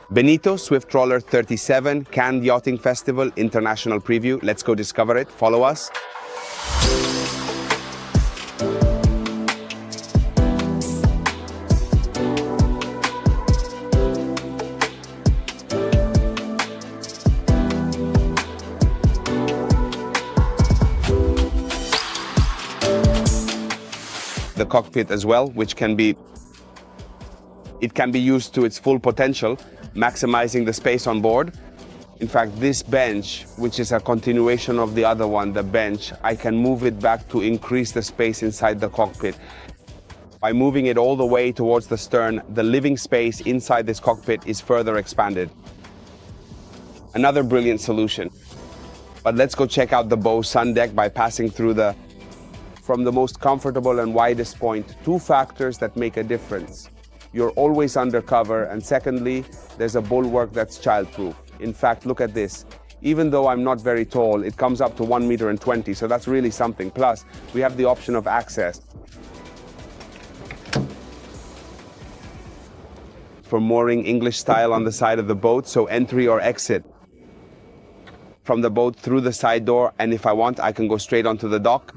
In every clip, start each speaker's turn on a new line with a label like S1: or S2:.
S1: Bénéteau Swift Trawler 37, Cannes Yachting Festival International Preview. Let's go discover it. Follow us. The cockpit as well, which can be used to its full potential, maximizing the space on board. In fact, this bench, which is a continuation of the other one, the bench, I can move it back to increase the space inside the cockpit. By moving it all the way towards the stern, the living space inside this cockpit is further expanded. Another brilliant solution. But let's go check out the bow sun deck by passing through from the most comfortable and widest point. Two factors that make a difference. You're always under cover, and secondly, there's a bulwark that's childproof. In fact, look at this. Even though I'm not very tall, it comes up to 1.20 meters, so that's really something. Plus, we have the option of access for mooring English style on the side of the boat, so entry or exit from the boat through the side door, and if I want, I can go straight onto the dock.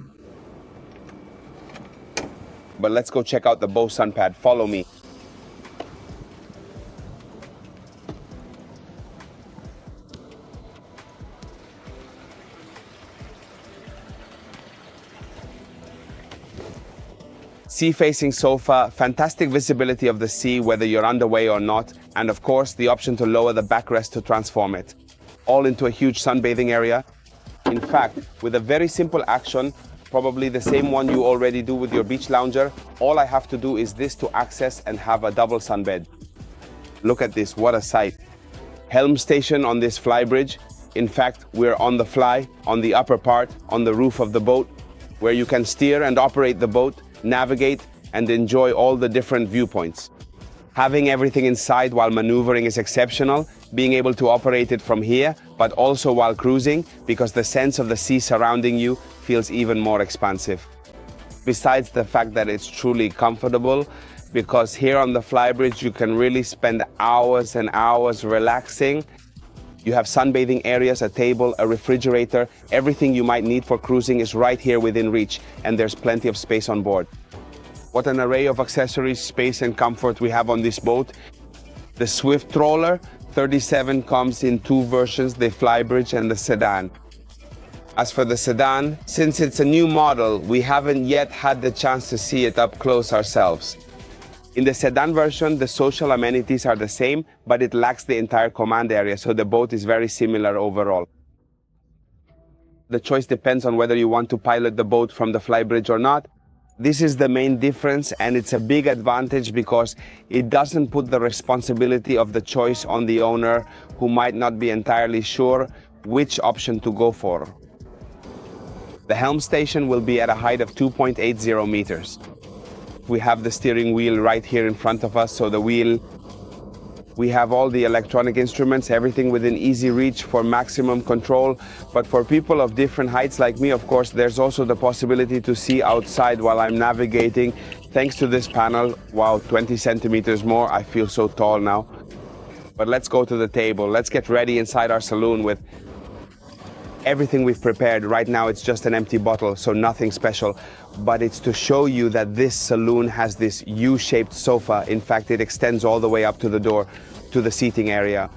S1: But let's go check out the bow sun pad. Follow me. Sea-facing sofa, fantastic visibility of the sea whether you're underway or not, and of course the option to lower the backrest to transform it, all into a huge sunbathing area. In fact, with a very simple action, probably the same one you already do with your beach lounger, all I have to do is this to access and have a double sunbed. Look at this, what a sight. Helm station on this Flybridge. In fact, we're on the fly, on the upper part, on the roof of the boat, where you can steer and operate the boat, navigate, and enjoy all the different viewpoints. Having everything inside while maneuvering is exceptional, being able to operate it from here, but also while cruising, because the sense of the sea surrounding you feels even more expansive. Besides the fact that it's truly comfortable, because here on the Flybridge you can really spend hours and hours relaxing. You have sunbathing areas, a table, a refrigerator. Everything you might need for cruising is right here within reach, and there's plenty of space on board. What an array of accessories, space and comfort we have on this boat. The Swift Trawler 37 comes in two versions, the Flybridge and the sedan. As for the sedan, since it's a new model, we haven't yet had the chance to see it up close ourselves. In the sedan version, the social amenities are the same, but it lacks the entire command area, so the boat is very similar overall. The choice depends on whether you want to pilot the boat from the Flybridge or not. This is the main difference, and it's a big advantage because it doesn't put the responsibility of the choice on the owner who might not be entirely sure which option to go for. The helm station will be at a height of 2.80 meters. We have the steering wheel right here in front of us, so we have all the electronic instruments, everything within easy reach for maximum control. But for people of different heights like me, of course, there's also the possibility to see outside while I'm navigating. Thanks to this panel, wow, 20 centimeters more. I feel so tall now. But let's go to the table. Let's get ready inside our saloon with everything we've prepared. Right now it's just an empty bottle, so nothing special, but it's to show you that this saloon has this U-shaped sofa. In fact, it extends all the way up to the door, to the seating area.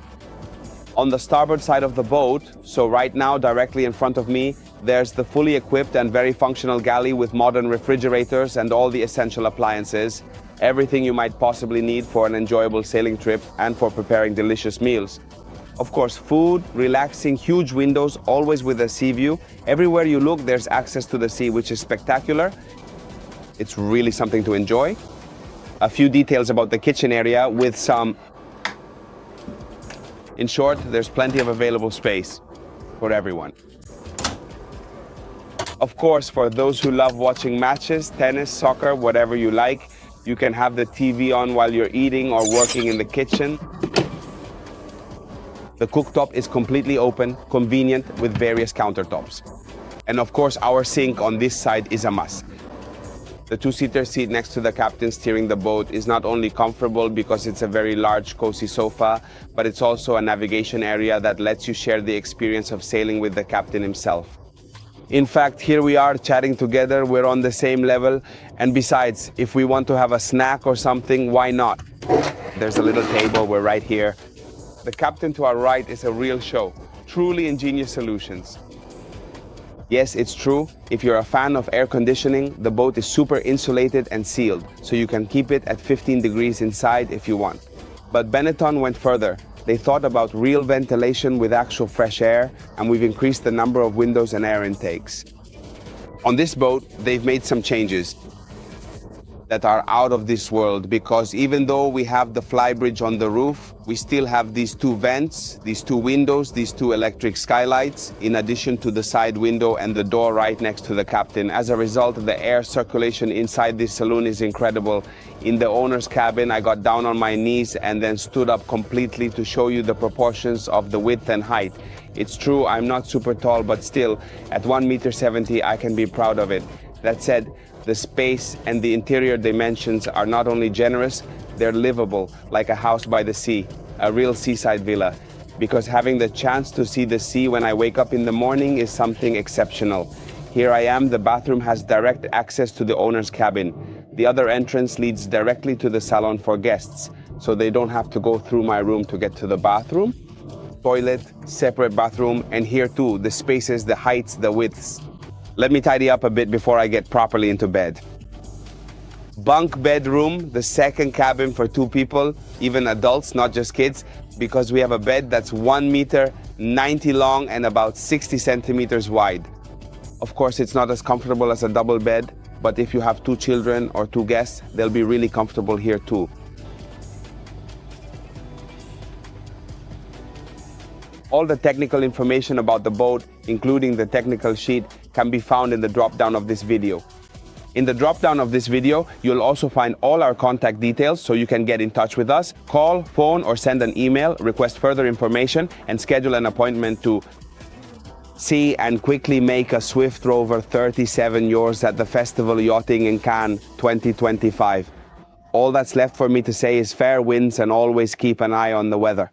S1: On the starboard side of the boat, so right now directly in front of me, there's the fully equipped and very functional galley with modern refrigerators and all the essential appliances. Everything you might possibly need for an enjoyable sailing trip and for preparing delicious meals. Of course, food, relaxing, huge windows, always with a sea view. Everywhere you look, there's access to the sea, which is spectacular. It's really something to enjoy. A few details about the kitchen area with some... In short, there's plenty of available space for everyone. Of course, for those who love watching matches, tennis, soccer, whatever you like, you can have the TV on while you're eating or working in the kitchen. The cooktop is completely open, convenient, with various countertops. And of course, our sink on this side is a must. The two-seater seat next to the captain steering the boat is not only comfortable because it's a very large, cozy sofa, but it's also a navigation area that lets you share the experience of sailing with the captain himself. In fact, here we are chatting together, we're on the same level, and besides, if we want to have a snack or something, why not? There's a little table, we're right here. The captain to our right is a real show, truly ingenious solutions. Yes, it's true. If you're a fan of air conditioning, the boat is super insulated and sealed, so you can keep it at 15 degrees inside if you want. But Benetton went further. They thought about real ventilation with actual fresh air, and we've increased the number of windows and air intakes. On this boat, they've made some changes that are out of this world, because even though we have the Flybridge on the roof, we still have these two vents, these two windows, these two electric skylights, in addition to the side window and the door right next to the captain. As a result, the air circulation inside this saloon is incredible. In the owner's cabin, I got down on my knees and then stood up completely to show you the proportions of the width and height. It's true, I'm not super tall, but still, at 1.70 meters, I can be proud of it. That said, the space and the interior dimensions are not only generous, they're livable, like a house by the sea, a real seaside villa. Because having the chance to see the sea when I wake up in the morning is something exceptional. Here I am, the bathroom has direct access to the owner's cabin. The other entrance leads directly to the salon for guests, so they don't have to go through my room to get to the bathroom. Toilet, separate bathroom, and here too, the spaces, the heights, the widths. Let me tidy up a bit before I get properly into bed. Bunk bedroom, the second cabin for two people, even adults, not just kids, because we have a bed that's 1.90 meters long and about 60 centimeters wide. Of course, it's not as comfortable as a double bed, but if you have two children or two guests, they'll be really comfortable here too. All the technical information about the boat, including the technical sheet, can be found in the drop-down of this video. In the drop-down of this video, you'll also find all our contact details so you can get in touch with us, call, phone, or send an email, request further information, and schedule an appointment to see and quickly make a Swift Rover 37 yours at the Festival Yachting in Cannes 2025. All that's left for me to say is fair winds and always keep an eye on the weather.